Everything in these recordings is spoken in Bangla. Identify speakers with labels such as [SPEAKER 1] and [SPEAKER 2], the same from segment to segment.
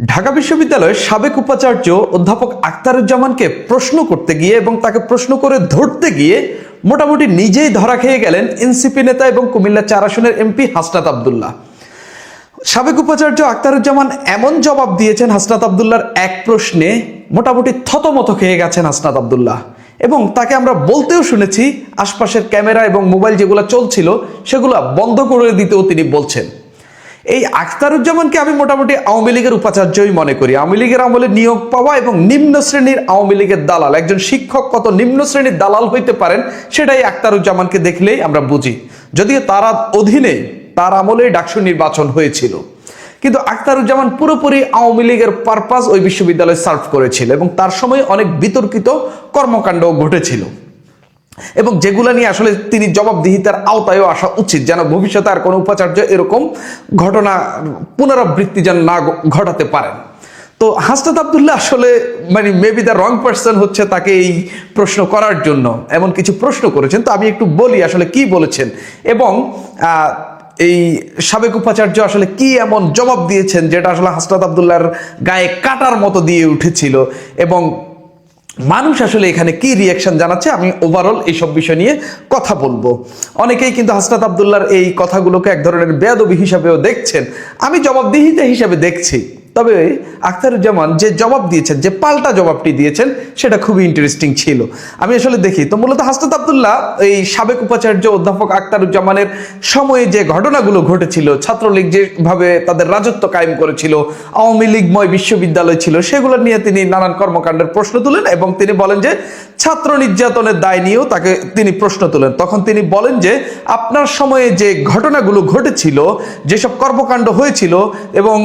[SPEAKER 1] ঢাকা বিশ্ববিদ্যালয়ের সাবেক উপাচার্য অধ্যাপক আখতারুজ্জামানকে প্রশ্ন করতে গিয়ে এবং তাকে প্রশ্ন করে ধরতে গিয়ে মোটামুটি নিজেই ধরা খেয়ে গেলেন এনসিপি নেতা এবং কুমিল্লা ৪ আসনের এমপি হাসনাত আব্দুল্লাহ। সাবেক উপাচার্য আখতারুজ্জামান এমন জবাব দিয়েছেন হাসনাত আব্দুল্লাহর এক প্রশ্নে, মোটামুটি থতমত খেয়ে গেছেন হাসনাত আব্দুল্লাহ। এবং তাকে আমরা বলতেও শুনেছি আশপাশের ক্যামেরা এবং মোবাইল যেগুলো চলছিল সেগুলো বন্ধ করে দিতেও তিনি বলছেন। এই আখতারুজ্জামানকে আমি মোটামুটি আওয়ামী লীগের উপাচার্যই মনে করি। আওয়ামী লীগের আমলে নিয়োগ পাওয়া এবং নিম্ন শ্রেণীর আওয়ামী লীগের দালাল, একজন শিক্ষক কত নিম্ন শ্রেণীর দালাল হইতে পারেন সেটাই আখতারুজ্জামানকে দেখলেই আমরা বুঝি। যদিও তার অধীনে তার আমলে ডাকসু নির্বাচন হয়েছিল, কিন্তু আখতারুজ্জামান পুরোপুরি আওয়ামী লীগের পারপাস ওই বিশ্ববিদ্যালয়ে সার্ভ করেছিল এবং তার সময় অনেক বিতর্কিত কর্মকাণ্ড ঘটেছিল এবং যেগুলো নিয়ে আসলে তিনি জবাবদিহিতার আওতায়ও আসা উচিত, যেন ভবিষ্যতে আর কোনো উপাচার্য এরকম ঘটনা পুনরাবৃত্তি যেন না ঘটাতে পারেন। তো হাসনাত আব্দুল্লাহ আসলে মেবি দ্য রং পার্সন হচ্ছে তাকে এই প্রশ্ন করার জন্য, এমন কিছু প্রশ্ন করেছেন। তো আমি একটু বলি আসলে কি বলেছেন এবং এই সাবেক উপাচার্য আসলে কি এমন জবাব দিয়েছেন যেটা আসলে হাসনাত আব্দুল্লাহর গায়ে কাটার মতো দিয়ে উঠেছিল এবং মানুষ আসলে এখানে কি রিয়াকশন জানাচ্ছে। আমি ওভারঅল এইসব বিষয় নিয়ে কথা বলবো। অনেকেই কিন্তু হাসনাত আব্দুল্লাহর এই কথাগুলোকে এক ধরনের বেয়াদবি হিসাবেও দেখছেন, আমি জবাবদিহিতা হিসাবে দেখছি। তবে আখতারুজ্জামান যে জবাব দিয়েছেন, যে পাল্টা জবাবটি দিয়েছেন, সেটা খুবই ইন্টারেস্টিং ছিল। আমি আসলে দেখি তো মূলত হাসনাত আব্দুল্লাহ এই সাবেক উপাচার্য অধ্যাপক আখতারুজ্জামানের সময়ে যে ঘটনাগুলো ঘটেছিল, ছাত্রলীগ যেভাবে তাদের রাজত্ব কায়েম করেছিল, আওয়ামী লীগময় বিশ্ববিদ্যালয় ছিল, সেগুলো নিয়ে তিনি নানান কর্মকাণ্ডের প্রশ্ন তুলেন এবং তিনি বলেন যে ছাত্র নির্যাতনের দায় নিয়েও তাকে তিনি প্রশ্ন তুলেন। তখন তিনি বলেন যে আপনার সময়ে যে ঘটনাগুলো ঘটেছিল, যেসব কর্মকাণ্ড হয়েছিল এবং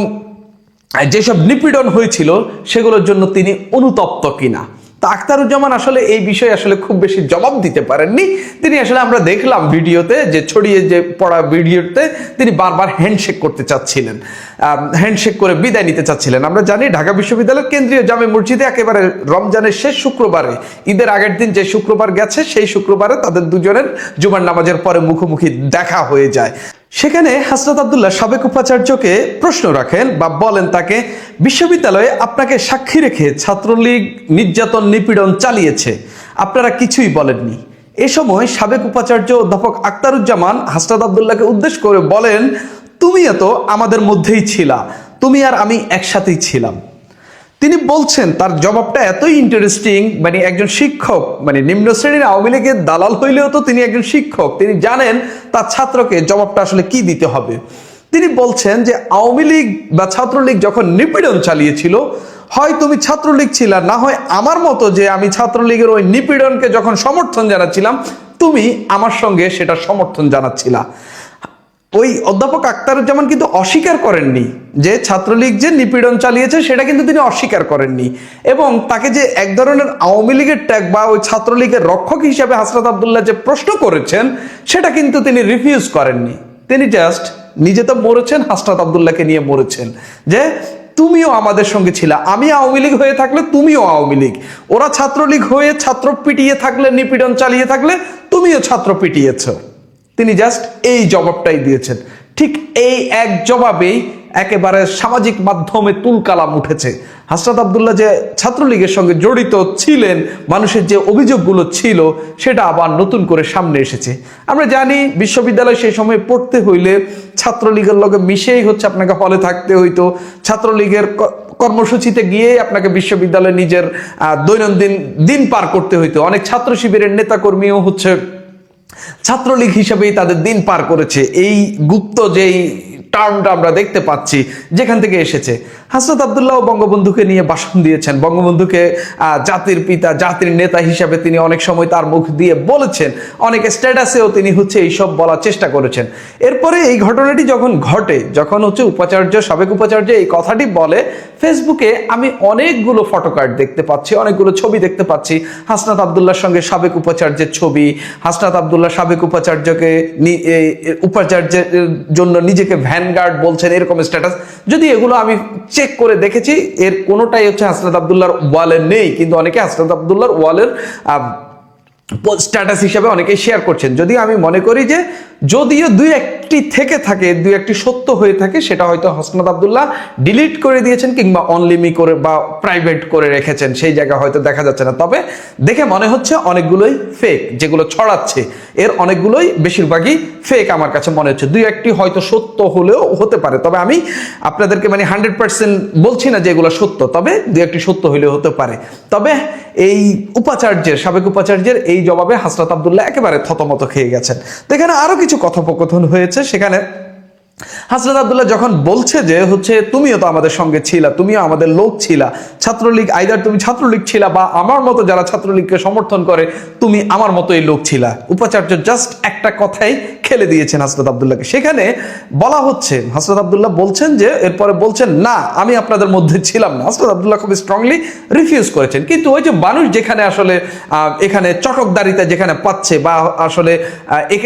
[SPEAKER 1] যেসব নিপীড়ন হয়েছিল সেগুলোর জন্য তিনি অনুতপ্ত কিনা। তা আখতারুজ্জামান আসলে এই বিষয়ে আসলে খুব বেশি জবাব দিতে পারেননি। তিনি আসলে আমরা দেখলাম ভিডিওতে যে ছড়িয়ে যে পড়া ভিডিওতে তিনি বারবার হ্যান্ডশেক করতে চাচ্ছিলেন, হ্যান্ডশেক করে বিদায় নিতে চাচ্ছিলেন। আমরা জানি ঢাকা বিশ্ববিদ্যালয়ের কেন্দ্রীয় জামে মসজিদে একেবারে রমজানের শেষ শুক্রবারে, ঈদের আগের দিন যে শুক্রবার গেছে সেই শুক্রবারে তাদের দুজনের জুমার নামাজের পরে মুখোমুখি দেখা হয়ে যায়। সেখানে হাসনাত আব্দুল্লাহ সাবেক উপাচার্যকে প্রশ্ন রাখেন বা বলেন তাকে, বিশ্ববিদ্যালয়ে আপনাকে সাক্ষী রেখে ছাত্রলীগ নির্যাতন নিপীড়ন চালিয়েছে, আপনারা কিছুই বলেননি। এ সময় সাবেক উপাচার্য অধ্যাপক আখতারুজ্জামান হাসনাত আব্দুল্লাহকে উদ্দেশ্য করে বলেন, তুমিও তো আমাদের মধ্যেই ছিলা, তুমি আর আমি একসাথেই ছিলাম। তিনি বলছেন, তার জবাবটা এতই ইন্টারেস্টিং, একজন শিক্ষক, নিম্ন শ্রেণীর আওয়ামী লীগের দালাল হইলেও তো তিনি একজন শিক্ষক, তিনি জানেন তার ছাত্রকে জবাবটা আসলে কি দিতে হবে। তিনি বলছেন যে আওয়ামী লীগ বা ছাত্রলীগ যখন নিপীড়ন চালিয়েছিল, হয় তুমি ছাত্রলীগ ছিলা, না হয় আমার মতো যে আমি ছাত্রলীগের ওই নিপীড়নকে যখন সমর্থন জানাচ্ছিলাম, তুমি আমার সঙ্গে সেটা সমর্থন জানাচ্ছিলা। ওই অধ্যাপক আখতারুজ্জামান কিন্তু অস্বীকার করেননি যে ছাত্রলীগ যে নিপীড়ন চালিয়েছে, সেটা কিন্তু তিনি অস্বীকার করেননি এবং তাকে যে এক ধরনের আওয়ামী লীগের ট্যাগ বা ওই ছাত্রলীগের রক্ষক হিসাবে হাসনাত আব্দুল্লাহ যে প্রশ্ন করেছেন, সেটা কিন্তু তিনি রিফিউজ করেননি। তিনি জাস্ট নিজে তো মরেছেন, হাসনাত আব্দুল্লাহকে নিয়ে মরেছেন যে তুমিও আমাদের সঙ্গে ছিলা, আমি আওয়ামী লীগ হয়ে থাকলে তুমিও আওয়ামী লীগ, ওরা ছাত্রলীগ হয়ে ছাত্র পিটিয়ে থাকলে, নিপীড়ন চালিয়ে থাকলে তুমিও ছাত্র পিটিয়েছ। তিনি জাস্ট এই জবাবটাই দিয়েছেন। ঠিক এই এক জবাবেই একেবারে সামাজিক মাধ্যমে তুলকালাম উঠেছে। হাসনাত আব্দুল্লাহ যে ছাত্রলীগের সঙ্গে জড়িত ছিলেন, মানুষের যে অভিযোগগুলো ছিল সেটা আবার নতুন করে সামনে এসেছে। আমরা জানি বিশ্ববিদ্যালয়ে সেই সময় পড়তে হইলে ছাত্রলীগের লগে মিশেই হচ্ছে আপনাকে হলে থাকতে হইতো, ছাত্রলীগের কর্মসূচিতে গিয়ে আপনাকে বিশ্ববিদ্যালয়ে নিজের দৈনন্দিন দিন পার করতে হইতো। অনেক ছাত্র শিবিরের নেতাকর্মীও হচ্ছে ছাত্রলীগ হিসেবেই তাদের দিন পার করেছে। এই গুপ্ত যেই টার্মটা আমরা দেখতে পাচ্ছি যেখান থেকে এসেছে। হাসনাত আব্দুল্লাহ বঙ্গবন্ধুকে নিয়ে ভাষণ দিয়েছেন, বঙ্গবন্ধুকে জাতির পিতা, জাতির নেতা হিসাবে তিনি অনেক সময় তার মুখ দিয়ে বলেছেন, অনেক স্ট্যাটাসেও তিনি হচ্ছে এইসব বলার চেষ্টা করেছেন। এরপরে এই ঘটনাটি যখন ঘটে, যখন হচ্ছে উপাচার্য, সাবেক উপাচার্য এই কথাটি বলে, ফেসবুকে আমি অনেকগুলো ফটোকার্ড দেখতে পাচ্ছি, অনেকগুলো ছবি দেখতে পাচ্ছি হাসনাত আব্দুল্লাহর সঙ্গে সাবেক উপাচার্যের ছবি, হাসনাত আব্দুল্লাহ সাবেক উপাচার্যকে উপাচার্যের জন্য নিজেকে ভ্যানগার্ড বলছেন, এরকম স্ট্যাটাস। যদি এগুলো আমি চেক করে দেখেছি, এর কোনোটাই হচ্ছে হাসনাত আব্দুল্লাহর ওয়ালে নেই, কিন্তু অনেকে হাসনাত আব্দুল্লাহর ওয়ালের স্ট্যাটাস হিসেবে অনেকেই শেয়ার করছেন। যদিও আমি মনে করি যে যদিও দুই একটি থেকে থাকে, দুই একটি সত্য হয়ে থাকে, সেটা হয়তো হাসনাত আব্দুল্লাহ ডিলিট করে দিয়েছেন কিংবা অনলিমি করে বা প্রাইভেট করে রেখেছেন, সেই জায়গা হয়তো দেখা যাচ্ছে না। তবে দেখে মনে হচ্ছে অনেকগুলোই ফেক, যেগুলো ছড়াচ্ছে এর অনেকগুলোই বেশিরভাগই ফেক আমার কাছে মনে হচ্ছে। দুই একটি হয়তো সত্য হলেও হতে পারে, তবে আমি আপনাদেরকে মানে 100% বলছি না যে এগুলো সত্য, তবে দুই একটি সত্য হলেও হতে পারে। তবে এই উপাচার্যের, সাবেক উপাচার্যের এই জবাবে হাসনাত আব্দুল্লাহ একেবারে থতমত খেয়ে গেছেন। তো এখানে আরো কিছু কথোপকথন হয়েছে। সেখানে হাসনাত আব্দুল্লাহ যখন বলছে যে হচ্ছে তুমিও তো আমাদের সঙ্গে ছিলা, তুমিও আমাদের লোক ছিলা, ছাত্রলীগ আইদার তুমি ছাত্রলীগ ছিলা বা আমার মতো যারা ছাত্রলীগকে সমর্থন করে তুমি আমার মতোই লোক ছিলা, উপাচার্য জাস্ট একটা কথাই খেলে দিয়েছেন হাসনাত আব্দুল্লাহকে। সেখানে বলা হচ্ছে, হাসনাত আব্দুল্লাহ বলছেন যে এরপরে বলছেন না আমি আপনাদের মধ্যে ছিলাম না। হাসনাত আব্দুল্লাহ খুব স্ট্রংলি রিফিউজ করেছেন। কিন্তু ওই যে মানুষ যেখানে আসলে এখানে চটকদারিতা যেখানে পাচ্ছে বা আসলে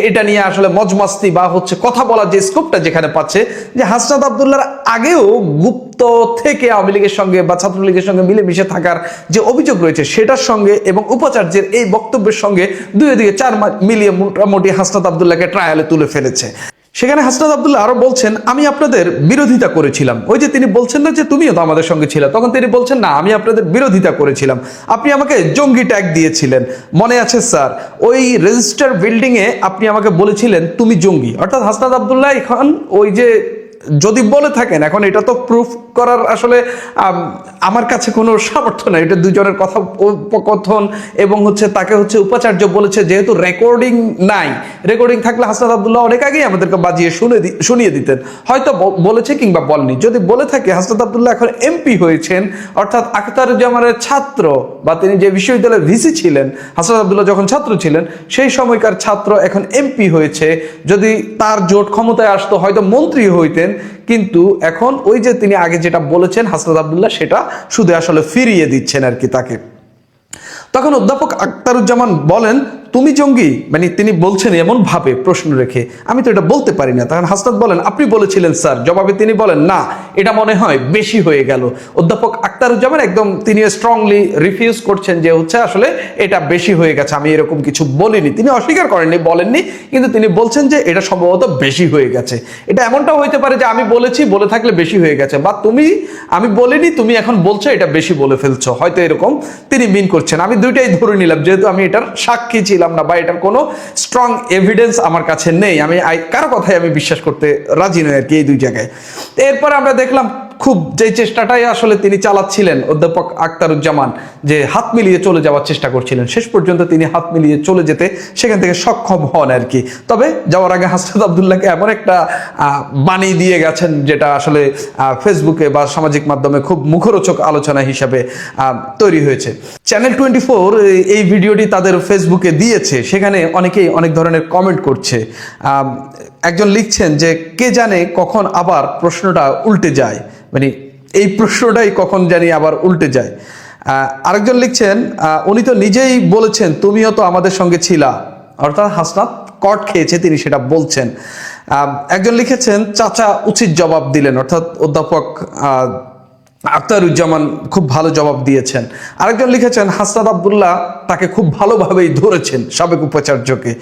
[SPEAKER 1] এটা নিয়ে আসলে মজমাস্তি বা হচ্ছে কথা বলার যে স্কোপটা যেখানে পাচ্ছে, যে হাসনাত আব্দুল্লাহর আগেও গুপ্ত থেকে আওয়ামী লীগের সঙ্গে বা ছাত্রলীগের সঙ্গে মিলেমিশে থাকার যে অভিযোগ রয়েছে সেটার সঙ্গে এবং উপাচার্যের এই বক্তব্যের সঙ্গে দুই দিকে 4 মিলিয়ে মোটামুটি হাসনাত আব্দুল্লাহকে ট্রায়ালে তুলে ফেলেছে। সেখানে হাসনাত আব্দুল্লাহ আরো বলছেন আমি আপনাদের বিরোধিতা করেছিলাম। ওই যে তিনি বলছেন না যে তুমিও তো আমাদের সঙ্গে ছিলে, তখন তিনি বলছেন না আমি আপনাদের বিরোধিতা করেছিলাম, আপনি আমাকে জঙ্গি ট্যাগ দিয়েছিলেন, মনে আছে স্যার? ওই রেজিস্টার বিল্ডিং এ আপনি আমাকে বলেছিলেন তুমি জঙ্গি। অর্থাৎ হাসনাত আব্দুল্লাহ এখন ওই যে যদি বলে থাকেন, এখন এটা তো প্রুফ করার আসলে আমার কাছে কোনো সামর্থ্য নাই, এটা দুজনের কথোপকথন এবং হচ্ছে তাকে হচ্ছে উপাচার্য বলেছে, যেহেতু রেকর্ডিং নাই, রেকর্ডিং থাকলে হাসনাত আব্দুল্লাহ অনেক আগেই আমাদেরকে বাজিয়ে শুনিয়ে দিতেন, হয়তো বলেছে কিংবা বলেনি। যদি বলে থাকে হাসনাত আব্দুল্লাহ এখন এমপি হয়েছেন, অর্থাৎ আখতারুজ্জামানের ছাত্র বা তিনি যে বিশ্ববিদ্যালয়ের ভিসি ছিলেন, হাসনাত আব্দুল্লাহ যখন ছাত্র ছিলেন সেই সময়কার ছাত্র এখন এমপি হয়েছে, যদি তার জোট ক্ষমতায় আসতো হয়তো মন্ত্রী হইতেন। কিন্তু এখন ওই যে তিনি আগে যেটা বলেছেন হাসনাত আব্দুল্লাহ সেটা শুধু আসলে ফিরিয়ে দিচ্ছেন আর কি তাকে। তখন অধ্যাপক আখতারুজ্জামান বলেন তুমি জঙ্গি, মানে তিনি বলছেন এমন ভাবে প্রশ্ন রেখে, আমি তো এটা বলতে পারি না। তখন হাসনাত বলেন আপনি বলেছিলেন স্যার। জবাবে তিনি বলেন না এটা মনে হয় বেশি হয়ে গেল। অধ্যাপক আখতারুজ্জামান একদম তিনি স্ট্রংলি রিফিউজ করছেন যে হচ্ছে আসলে এটা বেশি হয়ে গেছে, আমি এরকম কিছু বলিনি। তিনি অস্বীকার করেননি, বলেননি, কিন্তু তিনি বলছেন যে এটা সম্ভবত বেশি হয়ে গেছে। এটা এমনটাও হইতে পারে যে আমি বলেছি, বলে থাকলে বেশি হয়ে গেছে, বা আমি বলিনি তুমি এখন বলছো এটা বেশি বলে ফেলছো, হয়তো এরকম তিনি মিন করছেন। আমি দুইটাই ধরে নিলাম, যেহেতু আমি এটার সাক্ষী ছিলাম না বা এটার কোনো স্ট্রং এভিডেন্স আমার কাছে নেই, আমি কারো কথাই আমি বিশ্বাস করতে রাজি নই আর কি এই দুই জায়গায়। এরপর আমরা দেখলাম খুব যে চেষ্টাটাই আসলে তিনি চালাচ্ছিলেন অধ্যাপক আখতারুজ্জামান, যে হাত মিলিয়ে চলে যাওয়ার চেষ্টা করছিলেন, শেষ পর্যন্ত তিনি হাত মিলিয়ে চলে যেতে সেখান থেকে সক্ষম হন আর কি। তবে যাওয়ার আগে হাসনাত আব্দুল্লাহকে এমন একটা বাণী দিয়ে গেছেন যেটা আসলে ফেসবুকে বা সামাজিক মাধ্যমে খুব মুখরোচক আলোচনা হিসাবে তৈরি হয়েছে। চ্যানেল 24 এই ভিডিওটি তাদের ফেসবুকে দিয়েছে, সেখানে অনেকেই অনেক ধরনের কমেন্ট করছে। একজন লিখছেন যে কে জানে কখন আবার প্রশ্নটা উল্টে যায়, মানে এই প্রশ্নটাই কখন জানি আবার উল্টে যায়। আরেকজন লিখছেন উনি তো নিজেই বলেছেন তুমিও তো আমাদের সঙ্গে ছিলা, অর্থাৎ হাসনাত কট খেয়েছে তিনি সেটা বলছেন। একজন লিখেছেন চাচা উচিত জবাব দিলেন, অর্থাৎ অধ্যাপক আখতারুজ্জামান খুব ভালো জবাব দিয়েছেন। আরেকজন লিখেছেন হাসনাত আব্দুল্লাহ তাকে খুব ভালোভাবেই ধরেছেন সাবেক উপাচার্যকে।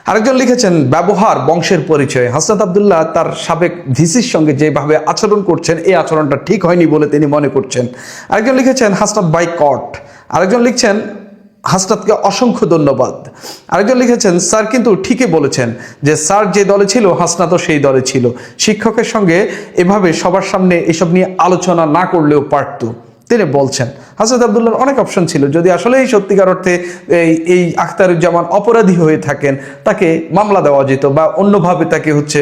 [SPEAKER 1] আরেকজন লিখেছেন ব্যবহার বংশের পরিচয়, হাসনাত আব্দুল্লাহ তার সাবেক ভিসির সঙ্গে যেভাবে আচরণ করছেন এই আচরণটা ঠিক হয়নি বলে তিনি মনে করছেন। আরেকজন লিখেছেন হাসনাত বাই কট। আরেকজন লিখছেন হাসনাতকে অসংখ্য ধন্যবাদ। আরেকজন লিখেছেন স্যার কিন্তু ঠিকই বলেছেন যে স্যার যে দলে ছিল হাসনাতও সেই দলে ছিল, শিক্ষকের সঙ্গে এভাবে সবার সামনে এসব নিয়ে আলোচনা না করলেও পারত। তিনি বলছেন হাসনাত আব্দুল্লাহর অনেক অপশন ছিল, যদি আসলে এই সত্যিকার অর্থে এই আখতারুজ্জামান অপরাধী হয়ে থাকেন তাকে মামলা দেওয়া যেত বা অন্যভাবে তাকে হচ্ছে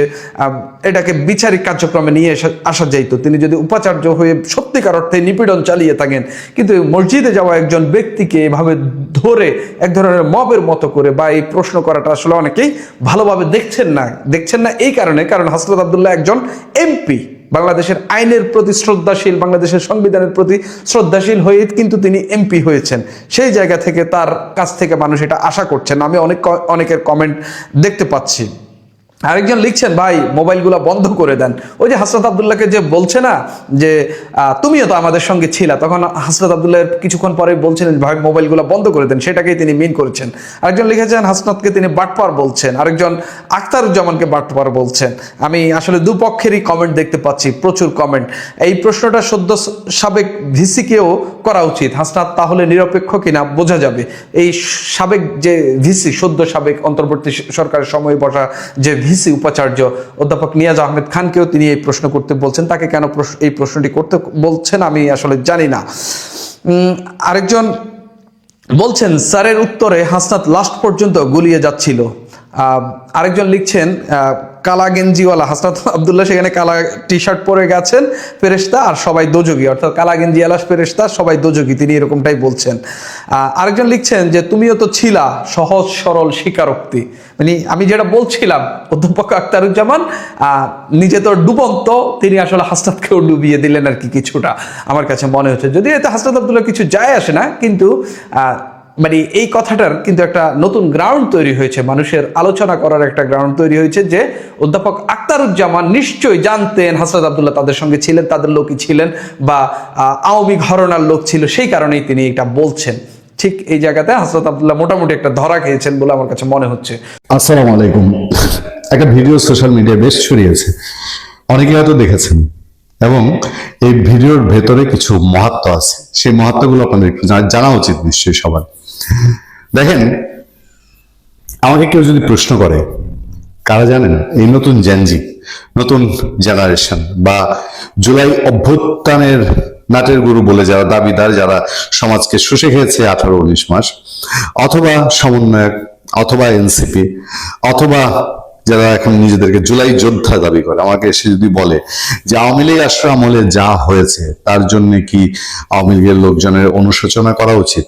[SPEAKER 1] এটাকে বিচারিক কার্যক্রমে নিয়ে আসা যাইত। তিনি যদি উপাচার্য হয়ে সত্যিকার অর্থে নিপীড়ন চালিয়ে থাকেন, কিন্তু মসজিদে যাওয়া একজন ব্যক্তিকে এভাবে ধরে এক ধরনের মবের মতো করে বা এই প্রশ্ন করাটা আসলে অনেকেই ভালোভাবে দেখছেন না এই কারণ হাসনাত আব্দুল্লাহ একজন এমপি, বাংলাদেশের আইনের প্রতি শ্রদ্ধাশীল, বাংলাদেশের সংবিধানের প্রতি শ্রদ্ধাশীল হয়ে কিন্তু তিনি এমপি হয়েছেন। সেই জায়গা থেকে তার কাছ থেকে মানুষ এটা আশা করছেন, আমি অনেকের কমেন্ট দেখতে পাচ্ছি। আরেকজন লিখছেন, ভাই মোবাইলগুলো বন্ধ করে দেন। ওই যে হাসনাত আব্দুল্লাহকে যে বলছে না যে তুমিও তো আমাদের সঙ্গে ছিলা, তখন হাসনাত আব্দুল্লাহ কিছুক্ষণ পরে বলছিলেন ভাই মোবাইলগুলো বন্ধ করে দেন, সেটাকেই তিনি মিন করেছেন। আরেকজন লিখেছেন হাসনাতকে তিনি বাটপার বলছেন, আরেকজন আখতারুজ্জামানকে বাটপার বলছেন। আমি আসলে দুপক্ষেরই কমেন্ট দেখতে পাচ্ছি, প্রচুর কমেন্ট। এই প্রশ্নটা সদ্য সাবেক ভিসিকেও করা উচিত, হাসনাত তাহলে নিরপেক্ষ কিনা বোঝা যাবে। এই সাবেক যে ভিসি, সদ্য সাবেক অন্তর্বর্তী সরকারের সময় বসা যে ভিসি উপাচার্য অধ্যাপক নিয়াজ আহমেদ খানকেও তিনি এই প্রশ্ন করতে বলছেন। তাকে কেন এই প্রশ্নটি করতে বলছেন আমি আসলে জানি না। আরেকজন বলছেন স্যারের উত্তরে হাসনাত লাস্ট পর্যন্ত গুলিয়ে যাচ্ছিল। আরেকজন লিখছেন কালা গেঞ্জিওয়ালা হাসনাত আব্দুল্লাহ সেখানে কালা টি শার্ট পরে গেছেন ফেরেশতা, আর সবাই দোজগী, অর্থাৎ কালা গেঞ্জিওয়ালা ফেরেশতা, সবাই দোজগী, তিনি এরকমটাই বলছেন। আরেকজন লিখছেন যে তুমিও তো ছিলা, সহজ সরল স্বীকারোক্তি। মানে আমি যেটা বলছিলাম, অধ্যাপক আখতারুজ্জামান নিজে তো ডুবন্ত, তিনি আসলে হাসনাতকেও ডুবিয়ে দিলেন আর কি, কিছুটা আমার কাছে মনে হচ্ছে। যদিও এতে হাসনাত আব্দুল্লাহ কিছু যায় আসে না, কিন্তু মানে এই কথাটার কিন্তু একটা নতুন গ্রাউন্ড তৈরি হয়েছে, মানুষের আলোচনা করার একটা গ্রাউন্ড তৈরি হয়েছে যে অধ্যাপক আখতারুজ্জামান নিশ্চয়ই জানতেন হাসনাত আব্দুল্লাহ তাদের সঙ্গে ছিলেন, তাদের লোকই ছিলেন, বা আওয়ামী ঘরানার লোক ছিল, সেই কারণেই তিনি এটা বলছেন। ঠিক এই জায়গাতে হাসনাত আব্দুল্লাহ মোটামুটি একটা ধরা খেয়েছেন বলে আমার কাছে মনে হচ্ছে।
[SPEAKER 2] আসসালামু আলাইকুম। একটা ভিডিও সোশ্যাল মিডিয়ায় বেশ ছড়িয়েছে, অনেকে হয়তো দেখেছেন, এবং এই ভিডিওর ভেতরে কিছু মাহাত্ম্য আছে। সেই মাহাত্ম্যগুলো আপনাদের একটু জানা উচিত নিশ্চয়ই সবার। দেখেন, আমাকে কেউ যদি প্রশ্ন করে কারা জানেন, এই নতুন জেনজি, নতুন জেনারেশন, বা জুলাই অভ্যুত্থানের নাটের গুরু বলে যারা দাবিদার, যারা সমাজকে শুষে খেয়েছে 18-19 মাস, অথবা সমন্বয়ক, অথবা এনসিপি, অথবা যারা এখন নিজেদেরকে জুলাই যোদ্ধা দাবি করে, আমাকে এসে যদি বলে যে আওয়ামী লীগ আসর আমলে যা হয়েছে তার জন্য কি আওয়ামী লীগের লোকজনের অনুশোচনা করা উচিত,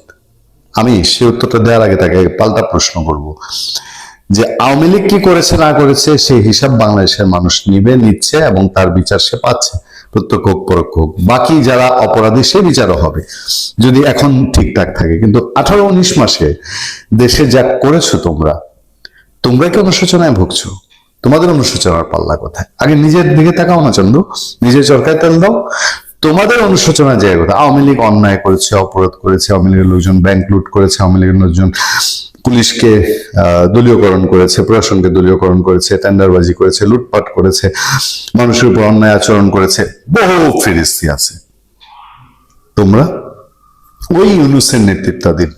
[SPEAKER 2] আমি সে উত্তরটা দেওয়ার আগে তাকে পাল্টা প্রশ্ন করব যে আওয়ামী লীগ কি করেছে না করেছে সেই হিসাব বাংলাদেশের মানুষ নিচ্ছে, এবং তার বিচার সে পাচ্ছে, প্রত্যক্ষ হোক পরোক্ষ হোক। বাকি যারা অপরাধী সে বিচারও হবে যদি এখন ঠিকঠাক থাকে। কিন্তু 18-19 মাসে দেশে যা করেছো তোমরা কি অনুশোচনায় ভুগছো? তোমাদের অনুশোচনার পাল্লা কোথায়? আগে নিজের দিকে তাকাও না চন্দ্র, নিজের চরকায় তেল দাও। তোমাদের অনুশোচনা জায়গা কোথায়? আওয়ামী লীগ অন্যায় করেছে, অপরাধ করেছে, আওয়ামী লীগের লোকজন ব্যাংক লুট করেছে, আওয়ামী লীগের লোকজন পুলিশকে দলীয়করণ করেছে, প্রশাসনকে দলীয়করণ করেছে, টেন্ডারবাজি করেছে, লুটপাট করেছে, মানুষের উপর অন্যায় আচরণ করেছে, বহু ফিরিস্তি আছে। তোমরা ওই ইউনূসের নেতৃত্বাধীন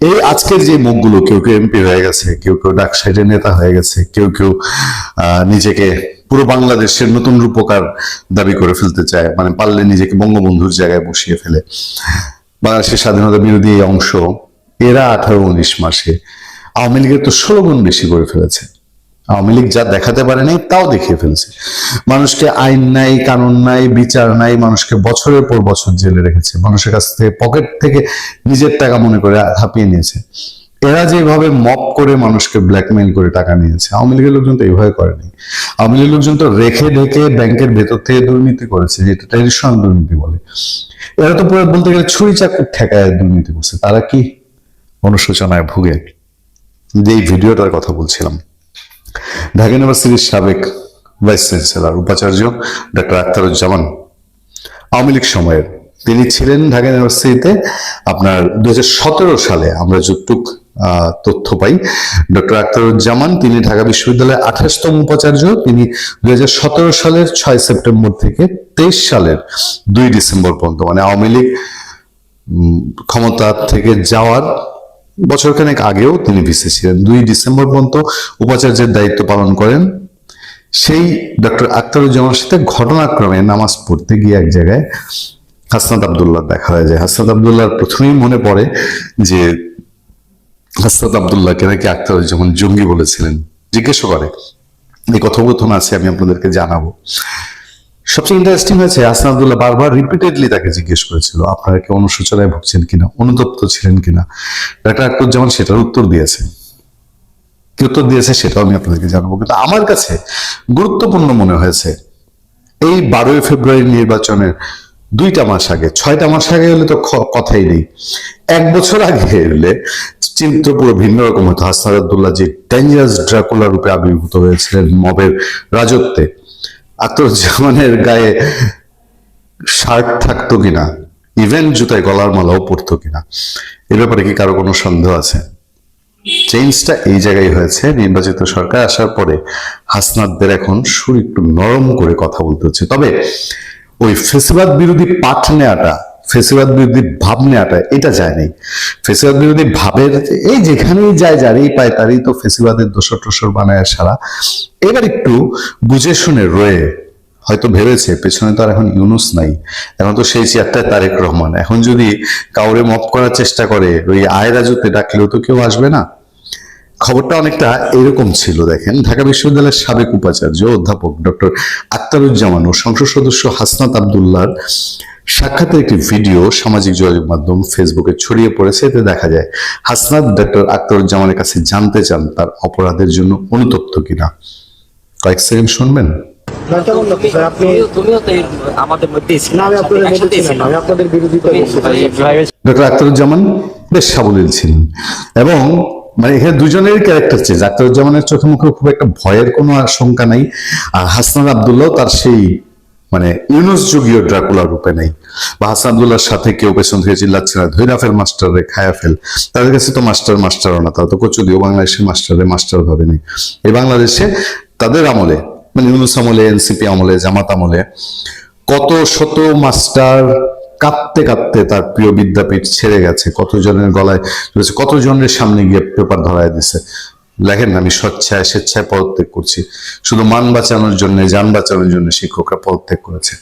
[SPEAKER 2] এই আজকের যে মুখগুলো, কেউ কেউ এমপি হয়ে গেছে, কেউ কেউ ডাকসাইডের নেতা হয়ে গেছে, কেউ কেউ নিজেকে পুরো বাংলাদেশের নতুন রূপকার দাবি করে ফেলতে চায়, মানে পারলে নিজেকে বঙ্গবন্ধুর জায়গায় বসিয়ে ফেলে। বাংলাদেশের স্বাধীনতা বিরোধী এই অংশ, এরা 18-19 মাসে আওয়ামী লীগের তো 16 গুণ বেশি করে ফেলেছে। আওয়ামী লীগ যা দেখাতে পারে নাই তাও দেখিয়ে ফেলছে। মানুষকে আইন নাই, কানুন নাই, বিচার নাই, মানুষকে বছরের পর বছর জেলে রেখেছে, মানুষের কাছ থেকে পকেট থেকে নিজের টাকা মনে করে হাঁপিয়ে নিয়েছে। এরা যেভাবে মপ করে মানুষকে ব্ল্যাকমেইল করে টাকা নিয়েছে, আওয়ামী লীগের লোকজন তো এইভাবে করেনি। আওয়ামী লীগের লোকজন তো রেখে ঢেকে ব্যাংকের ভেতর থেকে দুর্নীতি করেছে, যেটা ট্র্যাডিশনাল দুর্নীতি বলে। এরা তো পুরো বলতে গেলে ছুরি চাকুর ঠেকায় দুর্নীতি করছে। তারা কি অনুশোচনায় ভুগে? যে এই ভিডিওটার কথা বলছিলাম, ঢাকা ইউনিভার্সিটির সাবেক ভাইস চ্যান্সেলর উপাচার্য ডক্টর আখতারুজ্জামান, আওয়ামী লীগ সময়ের তিনি ছিলেন ঢাকা ইউনিভার্সিটিতে আপনার 2017 সালে, আমরা যতটুক তথ্য পাই, ডক্টর আখতারুজ্জামান তিনি ঢাকা বিশ্ববিদ্যালয়ের 28তম উপাচার্য। তিনি 2017 সালের 6 সেপ্টেম্বর থেকে 23 সালের 2 ডিসেম্বর পর্যন্ত, মানে আওয়ামী লীগ ক্ষমতা থেকে যাওয়ার বছরখানেক আগেও তিনি ভিসি ছিলেন, 2 ডিসেম্বর পর্যন্ত উপাচার্যের দায়িত্ব পালন করেন। সেই ডক্টর আখতারুজ্জামানের সাথে ঘটনাক্রমে নামাজ পড়তে গিয়ে এক জায়গায় হাসনাত আব্দুল্লাহ দেখা হয়ে যায়। হাসনাত আব্দুল্লাহর প্রথমেই মনে পড়ে যে হাসনাত আব্দুল্লাহকে নাকি আখতারুজ্জামান জঙ্গি বলেছিলেন। জিজ্ঞেস করে, এই কথোপকথন আছে, আমি আপনাদেরকে জানাবো। সবচেয়ে ইন্টারেস্টিং হয়েছে, হাসনাত আব্দুল্লাহ বারবার রিপিটেডলি তাকে জিজ্ঞেস করেছিল আপনারা কি অনুশোচনায় ভুগছেন কিনা, অনুতপ্ত ছিলেন কিনা। ডক্টর আখতারুজ্জামান সেটার উত্তর দিয়েছে। কি উত্তর দিয়েছে সেটাও আমি আপনাদেরকে জানাবো। কিন্তু আমার কাছে গুরুত্বপূর্ণ মনে হয়েছে এই 12 ফেব্রুয়ারি নির্বাচনের 2টা মাস আগে, 6টা মাস আগে হলে তো কথাই নেই, 1 বছর আগে হলে চিত্র পুরো ভিন্ন রকম হতো। হাসনাত আব্দুল্লাহ যে ডেঞ্জারাস ড্রাকুলা রূপে আবির্ভূত হয়েছিলেন মবের রাজত্বে, আখতারুজ্জামানের গায়ে শার্ট থাকতো কিনা, ইভেন জুতায় গলার মালাও পরতো কিনা, এ ব্যাপারে কি কারো কোনো সন্দেহ আছে? চেঞ্জটা এই জায়গায় হয়েছে, নির্বাচিত সরকার আসার পরে হাসনাতদের এখন সুর একটু নরম করে কথা বলতে হচ্ছে। তবে ওই ফেসিবাদ বিরোধী পাঠ নেওয়াটা, ফেসিবাদ বিরোধী ভাব নেওয়াটা এটা যায়নি। ফেসিবাদ বিরোধী ভাবের এই যেখানেই যায়, যারই পায় তারই তো ফেসিবাদের দোসর টোসর বানায় সারা। এবার একটু বুঝে শুনে রয়ে হয়তো ভেবেছে পেছনে তো আর এখন ইউনুস নাই, এখন তো সেই চেয়ারটায় তারেক রহমান, এখন যদি কাউরে মপ করার চেষ্টা করে ওই আয় রাজত্বে ডাকলেও তো কেউ আসবে না। খবরটা অনেকটা এরকম ছিল। দেখেন, ঢাকা বিশ্ববিদ্যালয়ের সাবেক উপাচার্য অধ্যাপক ডক্টর আখতারুজ্জামান ও সংসদ সদস্য হাসনাত আব্দুল্লাহর সাক্ষাতের একটি ভিডিও সামাজিক যোগাযোগ মাধ্যম ফেসবুকে ছড়িয়ে পড়েছে। এতে দেখা যায় হাসনাত ডক্টর আখতারুজ্জামানের কাছে জানতে চান তার অপরাধের জন্য অনুতপ্ত কিনা। কয়েক সেকেন্ড শুনবেন। ডক্টর আখতারুজ্জামান বেশ সাবলীল ছিলেন এবং মানে এখানে দুজনেরই ক্যারেক্টার চেঞ্জ। আখতারুজ্জামানের চোখে মুখে খুব একটা ভয়ের কোনো আশঙ্কা নাই, আর হাসনাত আব্দুল্লাহ তার সেই মানে ইউনুস যুগীয় ড্রাকুলার রূপে নেই। বা হাসান আব্দুল্লাহর সাথে কেউ পেছন থেকে চিল্লাচ্ছে না, ধৈরা ফেল মাস্টার রে, খায়া ফেল। তাদের কাছে তো মাস্টারও না, তারা তো কচুদিও বাংলাদেশের মাস্টার ভাবে নেই। এই বাংলাদেশে তাদের আমলে মানে ইউনুস আমলে, এনসিপি আমলে, জামাত আমলে কত শত মাস্টার কাঁদতে কাঁদতে তার প্রিয় বিদ্যাপীঠ ছেড়ে গেছে, কতজনের গলায় চলেছে, কতজনের সামনে গিয়ে পেপার ধরায় দিছে। লেখেন না, আমি স্বেচ্ছায় পদত্যাগ করছি, শুধু মান বাঁচানোর জন্য, যান বাঁচানোর জন্য শিক্ষকরা পদত্যাগ করেছে।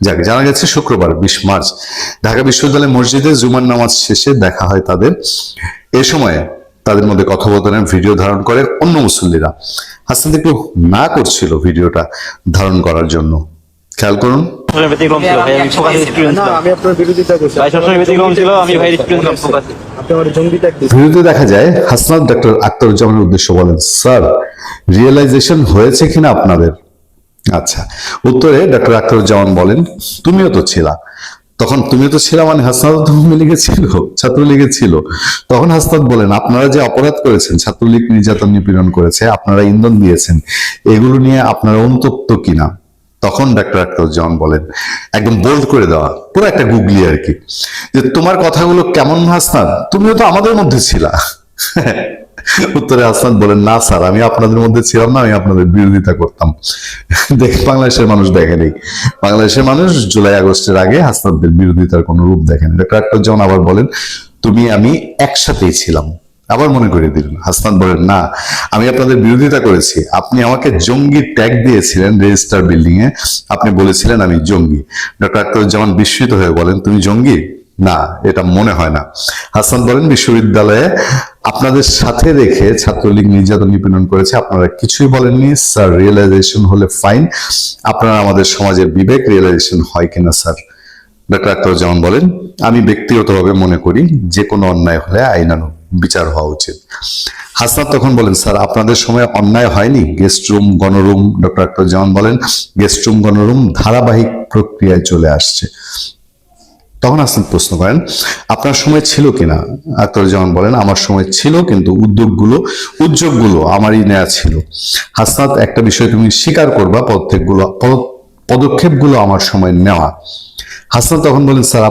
[SPEAKER 2] যাক, জানা গেছে শুক্রবার 20 মার্চ ঢাকা বিশ্ববিদ্যালয় মসজিদে জুমার নামাজ শেষে দেখা হয় তাদের। এ সময় তাদের মধ্যে কথোপকথনের ভিডিও ধারণ করে অন্য মুসল্লিরা। হাসান একটু না করছিল ভিডিওটা ধারণ করার জন্য, খেয়াল করুন। ভিডিওতে দেখা যায় হাসনাত ডক্টর আখতারুজ্জামানের উদ্দেশ্য বলেন, স্যার রিয়েলাইজেশন হয়েছে কিনা আপনাদের? আচ্ছা, উত্তরে ডক্টর আখতারুজ্জামান বলেন, তুমিও তো ছিলা তখন। তুমিও তো ছিলা মানে হাসনাত তো আওয়ামী ছিল, ছাত্রলীগে ছিল। তখন হাসনাত বলেন, আপনারা যে অপরাধ করেছেন, ছাত্রলীগ নির্যাতন নিপীড়ন করেছে, আপনারা ইন্ধন দিয়েছেন, এগুলো নিয়ে আপনারা অনুতপ্ত কিনা? তখন ডাক্তার আখতারুজ্জামান বলেন, একদম বোল্ড করে দেওয়া, পুরো একটা গুগলি আর কি, যে তোমার কথাগুলো কেমন হাসনাত, তুমিও তো আমাদের মধ্যে ছিলা। উত্তরে হাসনাত বলেন, না স্যার, আমি আপনাদের মধ্যে ছিলাম না, আমি আপনাদের বিরোধিতা করতাম। বাংলাদেশের মানুষ দেখেনি, বাংলাদেশের মানুষ জুলাই আগস্টের আগে হাসনাতদের বিরোধিতার কোন রূপ দেখেনি। ডাক্তার আখতারুজ্জামান আবার বলেন, তুমি আমি একসাথেই ছিলাম। আবার মনে করে দিলেন, হাসনাত বলেন, না, আমি আপনাদের বিরোধিতা করেছি, আপনি আমাকে জঙ্গি ট্যাগ দিয়েছিলেন রেজিস্টার বিল্ডিং এ, আপনি বলেছিলেন আমি জঙ্গি। ডক্টর আখতারুজ্জামান বিস্মিত হয়ে বলেন, তুমি জঙ্গি? না, এটা মনে হয় না। হাসান বলেন, বিশ্ববিদ্যালয়ে আপনাদের সাথে রেখে ছাত্রলীগ নির্যাতন নিপীড়ন করেছে, আপনারা কিছুই বলেননি স্যার। রিয়েলাইজেশন হলে ফাইন, আপনারা আমাদের সমাজের বিবেক, রিয়েলাইজেশন হয় কিনা স্যার? ডক্টর আখতারুজ্জামান বলেন, আমি ব্যক্তিগতভাবে মনে করি যে কোনো অন্যায় হলে আইনানুগ বিচার হওয়া উচিত। হাসনাত তখন বলেন, স্যার আপনাদের সময় অন্যায় হয়নি? গেস্ট রুম, গণরুম? ডক্টর আখতারুজ্জামান বলেন, গেস্ট রুম, গণরুম ধারাবাহিক প্রক্রিয়ায় চলে আসছে। তখন হাসনাত প্রশ্ন করেন, আপনার সময় ছিল কিনা? আখতারুজ্জামান বলেন, আমার সময় ছিল, কিন্তু উদ্যোগগুলো আমারই নেওয়া ছিল। হাসনাত, একটা বিষয় তুমি স্বীকার করবা, পদক্ষেপগুলো আমার সময় নেওয়া। হাসনাত তখন বলেন, স্যার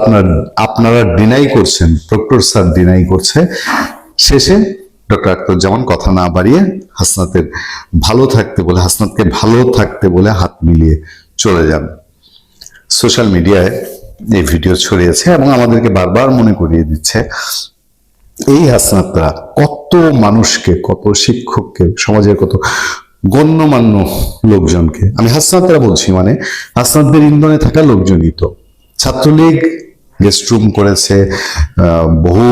[SPEAKER 2] আপনারা ডিনাই করছেন, প্রক্টর স্যার ডিনাই করছে। শেষে ডক্টর আখতারুজ্জামান কথা না বাড়িয়ে হাসনাতকে ভালো থাকতে বলে হাত মিলিয়ে চলে যান। সোশ্যাল মিডিয়ায় এই ভিডিও ছড়িয়েছে এবং আমাদেরকে বারবার মনে করিয়ে দিচ্ছে এই হাসনাতরা কত মানুষকে, কত শিক্ষককে, সমাজের কত গণ্যমান্য লোকজনকে, আমি হাসনাতরা বলছি মানে হাসনাতদের ইন্ধনে থাকা লোকজনই তো। ছাত্রলীগ গেস্ট রুম করেছে, বহু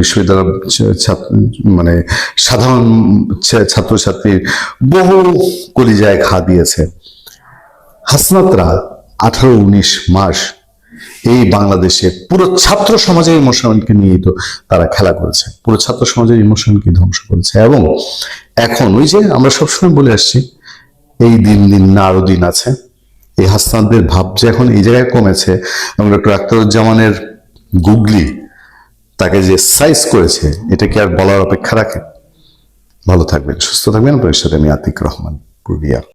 [SPEAKER 2] বিশ্ববিদ্যালয় মানে সাধারণ ছাত্রছাত্রীর বহু কলিজায় ঘা দিয়েছে। হাসনাতরা 18-19 মাস এই বাংলাদেশে পুরো ছাত্র সমাজের ইমোশনকে নিয়ে তো তারা খেলা করেছে, পুরো ছাত্র সমাজের ইমোশনকে ধ্বংস করেছে। এবং এখন ওই যে আমরা সবসময় বলে আসছি, এই দিন না আরো দিন আছে। এই হাসনাতদের ভাব যে এখন এই জায়গায় কমেছে এবং ডক্টর আখতারুজ্জামানের গুগলি তাকে যে সাইজ করেছে, এটা কি আর বলার অপেক্ষা রাখে? ভালো থাকবেন, সুস্থ থাকবেন। আপনার সাথে আমি আতিক রহমান, পূর্বিয়া।